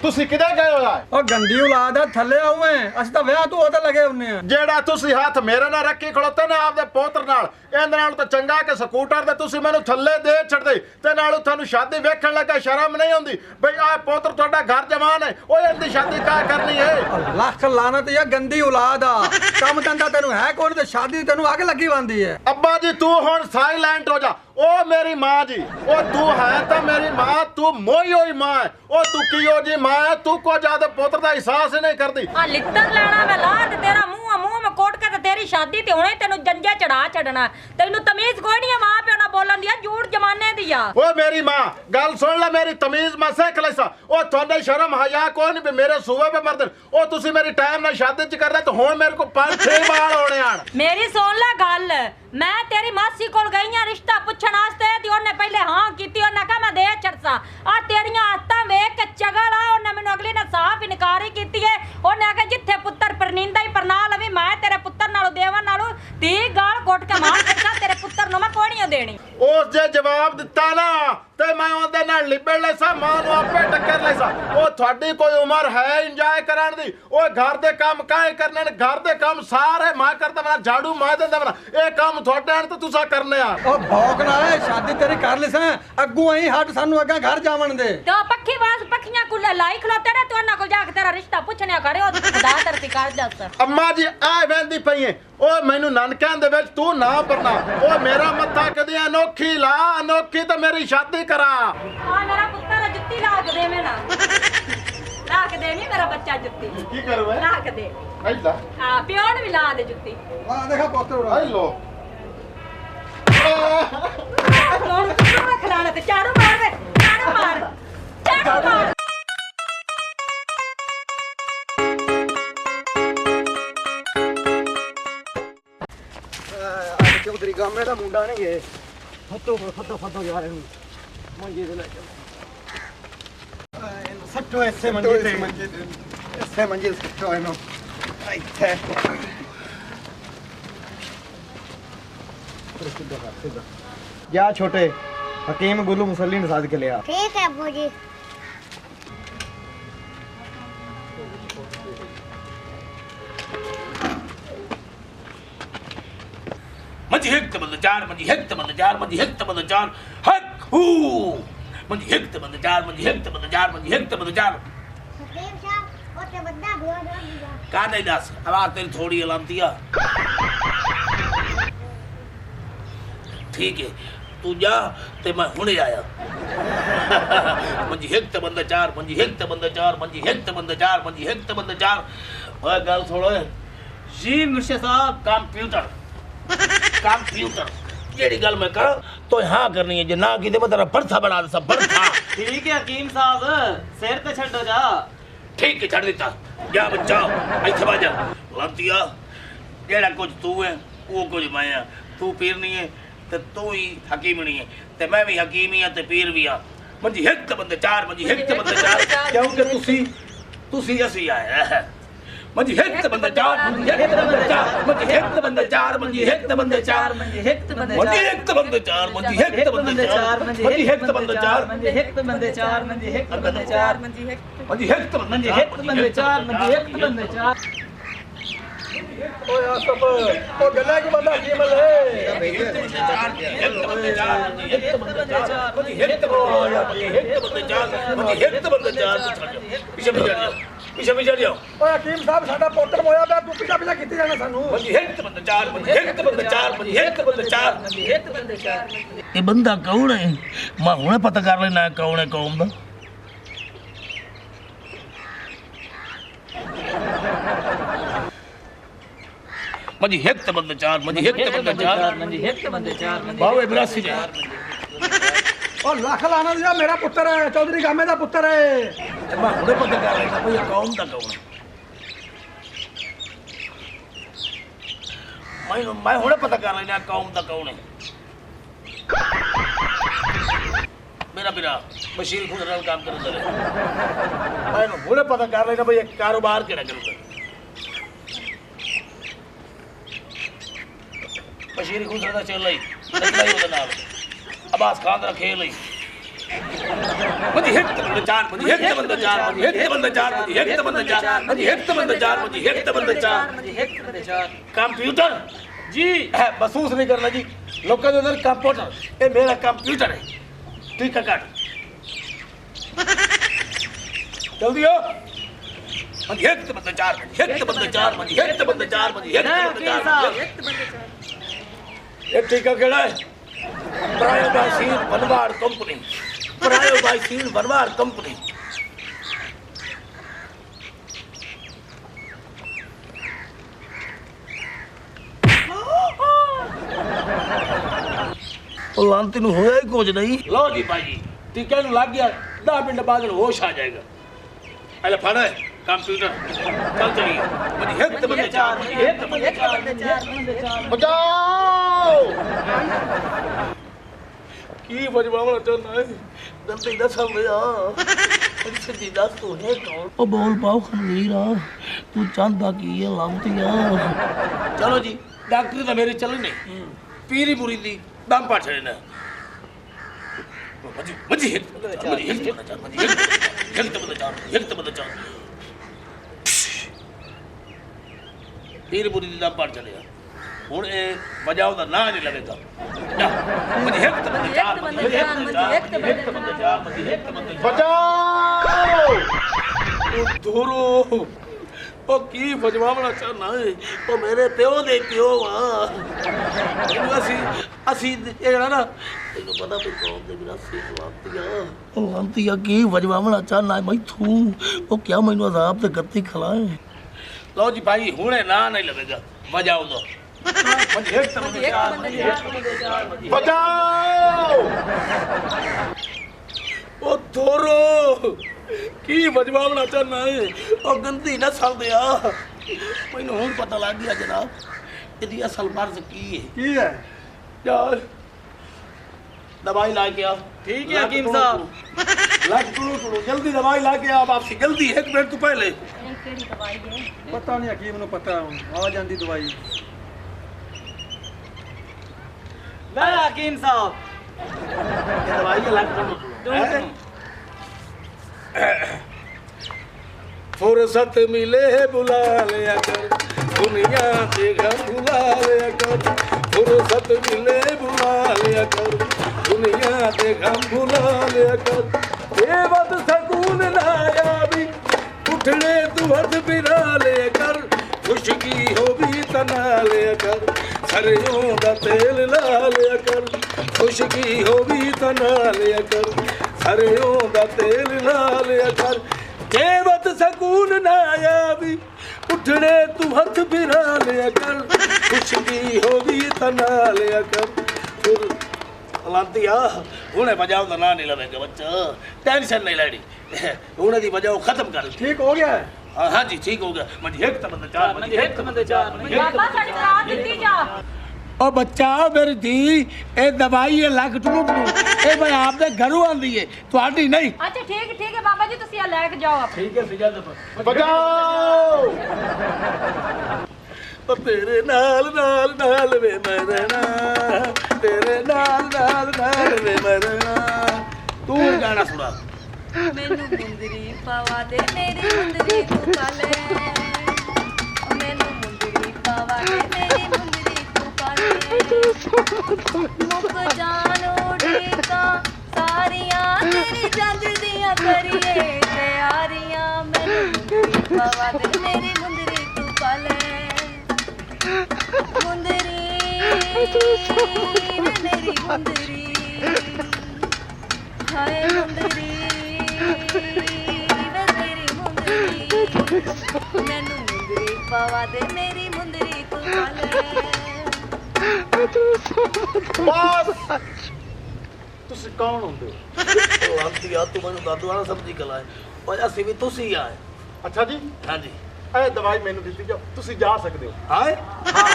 ਤੁਸੀਂ ਕਿਦੇ ਗਏ ਹੋਇਆ ਉਹ ਗੰਦੀ ਔਲਾਦ ਆ ਥੱਲੇ ਆਉਵੇਂ ਅਸੀਂ ਤਾਂ ਵਿਆਹ ਤੋਂ ਉਹਦੇ ਲਗੇ ਹੁੰਨੇ ਆ ਜਿਹੜਾ ਤੁਸੀਂ ਹੱਥ ਮੇਰੇ ਨਾਲ ਰੱਖੀ ਖੜੋਤੇ ਨੇ ਆਪਦੇ ਪੋਤਰ ਨਾਲ ਇਹਦੇ ਨਾਲ ਤਾਂ ਚੰਗਾ ਕਿ ਸਕੂਟਰ ਤੇ ਤੁਸੀਂ ਮੈਨੂੰ ਥੱਲੇ ਦੇ ਛੱਡਦੇ ਤੇ ਨਾਲ ਤੁਹਾਨੂੰ ਸ਼ਾਦੀ ਵੇਖਣ ਲੱਗਾ ਸ਼ਰਮ ਨਹੀਂ ਆਉਂਦੀ ਬਈ ਆ ਪੋਤਰ ਤੁਹਾਡਾ ਘਰ ਜਵਾਨ ਹੈ ਉਹ ਇਹਦੀ ਸ਼ਾਦੀ ਕਾ ਕਰਨੀ ਹੈ ਲੱਖ ਲਾਨਤ ਇਹ ਗੰਦੀ ਔਲਾਦ ਆ ਕੰਮ ਧੰਦਾ ਤੈਨੂੰ ਹੈ ਕੋਣ ਤੇ ਸ਼ਾਦੀ ਤੈਨੂੰ ਅੱਗ ਲੱਗੀ ਬੰਦੀ ਹੈ ਅੱਬਾ ਜੀ ਤੂੰ ਹੁਣ ਸਾਇਲੈਂਟ ਹੋ ਜਾ ਉਹ ਮੇਰੀ ਮਾਂ ਜੀ ਉਹ ਤੂੰ ਹੈ ਤਾਂ ਮੇਰੀ ਮਾਂ ਤੂੰ ਮੋਈ ਹੋਈ ਮਾਂ ਹੈ ਉਹ ਤੂੰ ਕੀਓ ਜੀ ਮਾਂ ਹੈ ਤੂੰ ਕੋ ਜ਼ਿਆਦਾ ਪੁੱਤਰ ਦਾ ਅਹਿਸਾਸ ਹੀ ਨਹੀਂ ਕਰਦੀ ਆ ਲਿੱਤਰ ਲੈਣਾ ਵੇ ਲਾ ਤੇ ਤੇਰਾ ਮੂੰਹ ਮੈਂ ਕੋਟ ਕੇ ਤੇ ਤੇਰੀ ਸ਼ਾਦੀ ਤੇ ਹੁਣੇ ਤੈਨੂੰ ਜੰਜੇ ਚੜਾ ਛੱਡਣਾ ਤੈਨੂੰ ਤਮੀਜ਼ ਕੋਈ ਨਹੀਂ ਆ ਮਾਂ ਪਿਓ ਨਾਲ ਬੋਲਣ ਦੀ ਆ ਝੂਠ ਜਮਾਨੇ ਦੀ ਆ ਉਹ ਮੇਰੀ ਮਾਂ ਗੱਲ ਸੁਣ ਲੈ ਮੇਰੀ ਤਮੀਜ਼ ਮੈਂ ਸਿੱਖ ਲੈਸਾ ਉਹ ਤੁਹਾਡੇ ਸ਼ਰਮ ਹਯਾ ਕੋਈ ਨਹੀਂ ਵੀ ਮੇਰੇ ਸੂਬੇ ਤੇ ਮਰਦ ਉਹ ਤੁਸੀਂ ਮੇਰੀ ਟਾਈਮ ਨਾਲ ਸ਼ਾਦੀ ਚ ਕਰ ਰਹੇ ਤੇ ਹੁਣ ਮੇਰੇ ਕੋ 5-6 ਵਾਲ ਹੋਣੇ ਆਣ ਮੇਰੀ ਸੁਣ ਲੈ ਗੱਲ ਮੈਂ ਤੇਰੀ ਮਾਸੀ ਕੋਲ ਗਈ ਆ ਰਿਸ਼ਤਾ ਪੁੱਛਣ ਵਾਸਤੇ ਤੇ ਉਹਨੇ ਪਹਿਲੇ ਹਾਂ ਕੀਤੀ ਉਹਨੇ ਕਹਾ ਮੈਂ ਦੇ ਛੜਸਾ ਆ ਤੇਰੀਆਂ ਆਦਤਾਂ ਵੇਖ ਕੇ ਚਗਲ ਆ ਉਹਨੇ ਮੈਨੂੰ ਅਗਲੀ ਨੇ ਸਾਫ਼ ਇਨਕਾਰ ਹੀ ਕੀਤੀ ਹੈ ਉਹਨੇ ਆਖਿਆ ਜਿੱਥੇ ਪੁੱਤਰ ਪਰਨਿੰਦਾ ਹੀ ਪਰਨਾ ਲਵੀ ਮੈਂ ਤੇਰੇ ਪੁੱਤਰ ਨਾਲੋਂ ਦੇਵਨ ਨਾਲੋਂ 30 ਗਾਲ ਘੁੱਟ ਕੇ ਮਾਰ ਦਿੱਤਾ ਤੇਰੇ ਪੁੱਤਰ ਨੂੰ ਮੈਂ ਕੋਈ ਨਹੀਂ ਦੇਣੀ ਉਸ ਜੇ ਜਵਾਬ ਦਿੱਤਾ ਨਾ ਤੇ ਮੈਂ ਉਹਦੇ ਨਾਲ ਲਿਬੜ ਲੈਸਾ ਮਾਂ ਨੂੰ ਆਪੇ ਟੱਕਰ ਲੈਸਾ ਉਹ ਤੁਹਾਡੀ ਕੋਈ ਉਮਰ ਹੈ ਇੰਜੋਏ ਕਰਨ ਦੀ ਉਹ ਘਰ ਦੇ ਕੰਮ ਕਾਹੇ ਕਰਨੇ ਨੇ ਘਰ ਦੇ ਕੰਮ ਸਾਰੇ ਮੈਂ ਕਰਦਾ ਮੈਂ ਝਾੜੂ ਮੈਂ ਦਿੰਦਾ ਮੈਂ ਇਹ ਕੰਮ ਤੁਹਾਡੇ ਨਾਲ ਤਾਂ ਤੁਸੀਂ ਕਰਨੇ ਆ ਉਹ ਭੌਕ ਨਾ ਸ਼ਾਦੀ ਤੇਰੀ ਕਰ ਲਿਸਾਂ ਅੱਗੂ ਐਂ ਹੱਟ ਸਾਨੂੰ ਅੱਗਾ ਘਰ ਜਾਵਣ ਦੇ ਤੇ ਪੱਖੀ ਵਾਸ ਪੱਖੀਆਂ ਕੁੱਲੇ ਲਾਈ ਖਲੋਤੇ ਨੇ ਤੂੰ ਉਹਨਾਂ ਕੋਲ ਜਾ ਕੇ ਤੇਰਾ ਰਿਸ਼ਤਾ ਪੁੱਛਣਿਆ ਕਰੇ ਉਹ ਖੁਦਾ ਤਰਤੀ ਕਰ ਦੱਸ ਅੰਮਾ ਜੀ ਆ ਵੈਂਦੀ ਪਈ ਏ ਉਹ ਮੈਨੂੰ ਨਾਨਕਿਆਂ ਦੇ ਵਿੱਚ ਤੂੰ ਨਾ ਪਰਨਾ ਉਹ ਮੇਰਾ ਮੱਥਾ ਕਦੇ ਅਨੋਖੀ ਲਾ ਅਨੋਖੀ ਤਾਂ ਮੇਰੀ ਸ਼ਾਦੀ ਕਰਾ ਆ ਮੇਰਾ ਪੁੱਤਰ ਜੁੱਤੀ ਲਾ ਕੇ ਦੇ ਮੈਂ ਨਾ ਲਾ ਕੇ ਦੇ ਨਹੀਂ ਮੇਰਾ ਬੱਚਾ ਜੁੱਤੀ ਕੀ ਕਰਵੇ ਲਾ ਕੇ ਦੇ ਐਲਾ ਆ ਪਿਓਣ ਵੀ ਲਾ ਦੇ ਜੁੱਤੀ ਆ ਦੇਖਾ ਪੁੱਤਰ ਹੈਲੋ ਕੌਣ ਖਲਾਣਾ ਤੇ ਚਾੜੂ ਮਾਰ ਦੇ ਚਾੜੂ ਮਾਰ ਚਾੜੂ ਮਾਰ ਚੌਧਰੀ ਗਾਮੇ ਦਾ ਮੁੰਡਾ ਨਹੀਂ ਏ ਫੱਟੋ ਯਾਰ ਇਹਨੂੰ ਮੰਜੀ ਦੇ ਲੈ ਸੱਟੋ ਐਸੇ ਮੰਜੀ ਤੇ ਐਸੇ ਮੰਜੀ ਸੱਟੋ ਇਹਨੂੰ ਇੱਥੇ ਜਾ ਛੋਟੇ ਹਕੀਮ ਗੁੱਲੂ ਮੁਸੱਲੀ ਨੇ ਸਾਧ ਕੇ ਲਿਆ ठीक है अब्बू जी मंजी हिक तबंद चार मंजी हिक तबंद चार मंजी हिक तबंद चार हक हू मंजी हिक तबंद चार मंजी हिक तबंद चार मंजी हिक तबंद चार हकीम साहब ओते बद्दा हुआ दो का नहीं दस आवाज तेरी थोड़ी अलामती आ ठीक है तू जा ते मैं हुणे आया मंजी हिक तबंद चार मंजी हिक तबंद चार मंजी हिक तबंद चार मंजी हिक तबंद चार ओए गल सुनो जी मिर्शा साहब कंप्यूटर कंप्यूटर जेड़ी गल मैं कर तो हाँ करनी है जे ना की मैं तेरा बरथा बना दे सब बरथा ठीक है हकीम साहब सिर ते छड्डो जा ठीक है छड़ देता जा बच्चा इथे बाजा लंतिया जेड़ा कुछ तू है वो कुछ मैं हां तू पीर नहीं है ते तू ही हकीम नहीं है ते मैं भी हकीम ही हां ते पीर भी हां मंजी हिक ते बंदे चार मंजी हिक ते बंदे चार क्योंकि तुसी असी आया है मंजी हिक ते बंदे चार मंजी हिक ते बंदे चार मंजी हिक ते बंदे चार मंजी हिक ते बंदे चार मंजी हिक ते बंदे मंजी हिक ते बंदे चार मंजी हिक ते बंदे चार मंजी हिक ते बंदे चार मंजी हिक ते बंदे चार मंजी हिक ते बंदे चार मंजी हिक मंजी हिक ते मंजी हिक ते बंदे चार मंजी हिक ते बंदे चार ਓਏ ਆ ਸਭ ਉਹ ਗੱਲਾਂ ਕੀ ਬੰਦਾ ਕੀ ਮਲ ਹੈ पीछे पीछे जाओ ਓਏ ਹਕੀਮ ਸਾਹਿਬ ਸਾਡਾ ਪੁੱਤਰ ਮੋਇਆ ਪਿਆ ਤੂੰ ਪਿੱਛਾ ਪਿੱਛਾ ਕਿੱਥੇ ਜਾਣਾ ਸਾਨੂੰ ये बंदा कौन है मैं हुणे पता कर लेना कौन है कौम दा मंजी हिक ते बंदे चार मंजी हिक ते बंदे चार मंजी हिक ते बंदे चार मंजी बावे 82 ਉਹ ਲੱਖ ਲਾਣਾ ਜੀ ਮੇਰਾ ਪੁੱਤਰ ਹੈ ਚੌਧਰੀ ਗਾਮੇ ਦਾ ਪੁੱਤਰ ਹੈ मैं हुणे पता कर लेना भाई ये कौम दा कौन है मैं हुणे पता कर लेना कौम दा कौन है मेरा बिरा बशीर खुद नाल काम करदा रहे मैं हुणे पता कर लेना भाई ये कारोबार केड़ा करदा बशीर खुद दा चल लई ओदे नाल अब्बास खान दा खेल लई मंदी एक बंदा चार मंदी एक बंदा चार मंदी एक बंदा चार मंदी एक बंदा चार मंदी एक बंदा चार मंदी एक बंदा चार कंप्यूटर जी महसूस नहीं करना जी लोगों के अंदर कंप्यूटर ये मेरा कंप्यूटर है ठीक है काट जल्दी हो मंदी एक बंदा चार मंदी एक बंदा चार मंदी एक बंदा चार मंदी एक बंदा चार ये ठीक है केड़ा है प्रायोबासीन बनवाड़ कंपनी प्रायोबासीन बनवाड़ कंपनी लांती नु होया ही कुछ नहीं लो जी भाई जी टीका नु लग गया 10 मिनट बाद होश आ जाएगा अरे फड़ कंप्यूटर चल चलिए मुझे एक बंदे चार एक बंदे चार बचाओ की बजवावना चलना है गलती दस समझा सीधी दस तो है कौन ओ बोल पाओ खमीरा तू चांदा की ये लांतिया चलो जी डॉक्टर तो मेरे चल नहीं पीरी पूरी दी दम पाठ है ना मजी मजी एक बंदा चार पीरी पूरी दी दम पाठ चलेगा ਹੁਣ ਇਹ ਵਜਾਉ ਦਾ ਨਾਂ ਨਹੀਂ ਲੱਗੇਗਾ ਮਜੀ ਇੱਕ ਬੰਦੇ ਚਾਰ ਬੰਦੇ ਇੱਕ ਬੰਦੇ ਚਾਰ ਬੰਦੇ ਇੱਕ ਬੰਦੇ ਬਚਾਓ ਉਹ ਦੂਰੋ ਉਹ ਕੀ ਵਜਵਾਉਣਾ ਚਾਹਨਾ ਹੈ ਉਹ ਮੇਰੇ ਪਿਓ ਦੇ ਪਿਓ ਆ ਅਸੀਂ ਇਹ ਜਿਹੜਾ ਨਾ ਤੈਨੂੰ ਪਤਾ ਵੀ ਕੌਮ ਦੇ ਵਿਰਾਸੀ ਲਾਂਤੀਆ ਕੀ ਵਜਵਾਉਣਾ ਚਾਹਨਾ ਹੈ ਮੈਥੋਂ ਉਹ ਕਿਆ ਮੈਨੂੰ ਅਜ਼ਾਬ ਤੇ ਗੱਤੀ ਖਲਾਏ ਲਓ ਜੀ ਭਾਈ ਹੁਣੇ ਨਾਂ ਨਹੀਂ ਲੱਗੇਗਾ ਵਜਾਉ ਦੋ बचाओ ओ थोरो की बजवावना चाहना है ओ गंदी नस्ल दे मैनू हुण पता लग गया जनाब इहदी असल मर्ज की है यार दवाई ला के आ ठीक है हकीम साहब लग टुड़ू जल्दी दवाई ला के आ वापसी जल्दी 1 मिनट तो पहले ਕਿਹੜੀ ਦਵਾਈ ਹੈ ਪਤਾ ਨਹੀਂ ਹਕੀਮ ਨੂੰ ਪਤਾ ਆ ਜਾਂਦੀ ਦਵਾਈ मैं हकीम साहब ये दवाई है लग टुड़ू फुर्सत मिले बुला लिया कर दुनिया के गम भुला लिया कर फुर्सत मिले बुला लिया कर दुनिया के गम भुला लिया कर बेवद सकून नायाबी उठने तू हद बिरा लिया कर खुशकी हो भी तना लिया कर सरियों दा तेल ला लिया कर खुशकी हो भी तना लिया कर सरियों दा तेल ला लिया कर बेवद सकून नायाबी उठने तू हथ बिरा लिया कर खुशकी हो भी तना लिया कर फिर लांतिया हुणे बजाओ दा ना नहीं लवेगा बच्चा टेंशन नहीं लेनी हुणे दी बजाओ खत्म कर ठीक हो गया है हाँ जी ठीक हो गया मंजी एक बंदा चार मंजी एक बंदा चार ਬਾਬਾ ਸਾਡੀ ਕਰਾ ਦਿੱਤੀ ਜਾ ओ बच्चा मेरी धी ए दवाई है लग टू ए मैं आपने घरों आंदी है ਤੁਹਾਡੀ नहीं ਅੱਛਾ ਠੀਕ ਹੈ ਬਾਬਾ ਜੀ ਤੁਸੀਂ ਆ ਲੈ ਕੇ ਜਾਓ ਆਪ ठीक है सिजा दे बचाओ ओ तेरे नाल नाल नाल वे मरना तेरे नाल नाल नाल वे मरना तू गाना सुना ਮੈਨੂੰ ਮੁੰਦਰੀ ਪਾਵਾ ਦੇ ਮੇਰੀ ਮੁੰਦਰੀ ਤੂੰ ਕਾਲੇ ਮੈਨੂੰ ਮੁੰਦਰੀ ਪਾਵਾ ਦੇ ਮੇਰੀ ਮੁੰਦਰੀ ਤੂੰ ਕਾਲੇ ਮੁੱਕ ਜਾਣ ਉਡੀਕਾਂ ਸਾਰੀਆਂ ਤੇਰੀ ਜੰਜ ਦੀਆਂ ਕਰੀਏ ਤਿਆਰੀਆਂ ਮੈਨੂੰ ਮੁੰਦਰੀ ਪਾਵਾ ਦੇ ਮੇਰੀ ਮੁੰਦਰੀ ਤੂੰ ਕਾਲੇ ਮੁੰਦਰੀ ਮੇਰੀ ਮੁੰਦਰੀ ਹਾਏ ਮੁੰਦਰੀ ਮੈਨੂੰ ਮੁੰਦਰੀ ਪਾਵਾ ਦੇ ਮੇਰੀ ਮੁੰਦਰੀ ਤੂੰ ਕਾਲੇ बस ਤੁਸੀਂ ਕੌਣ ਹੁੰਦੇ ਹੋ ਲਾਂਤੀਆ ਤੂੰ ਮੈਨੂੰ ਦਾਦੂ ਵਾਲਾ ਸਮਝੀ ਕਲਾਏ ਓਏ ਅਸੀਂ ਵੀ ਤੁਸੀਂ ਆਏ ਅੱਛਾ ਜੀ ਹਾਂਜੀ ਇਹ ਦਵਾਈ ਮੈਨੂੰ ਦਿੱਤੀ ਜਾਓ ਤੁਸੀਂ ਜਾ ਸਕਦੇ ਹੋ ਹਾਏ ਹਾਂ